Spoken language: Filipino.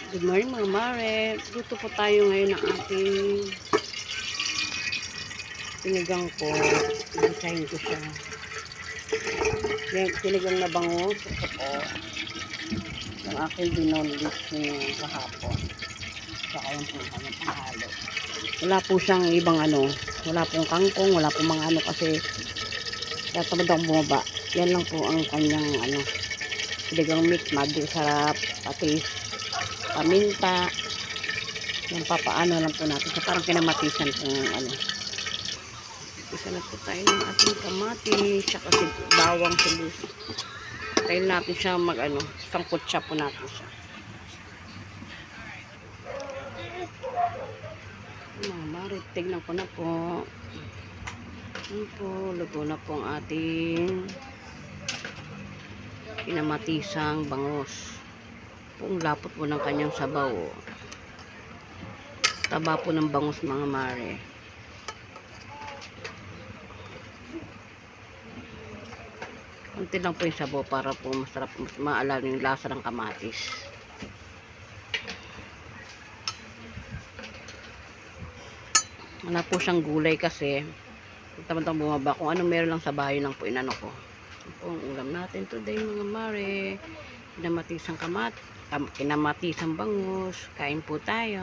Good morning mga mare. Luto po tayo ngayon ng ating sinigang ko. Ibisahin ko siya. Sinigang na bangus. Ito po. Yung aking binonlis ng kahapon. Saka yung po kanyang panghalo. Wala po siyang ibang ano. Wala pong kangkong. Wala pong mga ano kasi tatamad akong bumaba. Yan lang po ang kanyang ano. Sinigang meat. Madi sarap. Pati paminta. Yung papaano lang po natin. So, parang kinamatisan kung ano. Isa na po tayo ng ating kamatis. Tsaka bawang sibuyas. Tayo natin siya mag ano. Sangkot siya po natin siya. Mga marit. Tignan ko na po. Yan po. Luto na po ang ating kinamatisang bangus. Kung lapot po ng kanyang sabaw. Taba po ng bangus mga mare. Kunti lang po yung sabaw para po masarap, mas maalala yung lasa ng kamatis. Wala po siyang gulay kasi tamad bumaba. Kung ano meron lang sa bahay lang po inano ko. Ito po ang ulam natin today mga mare. Kinamatisang kinamatisang bangus. Kain po tayo.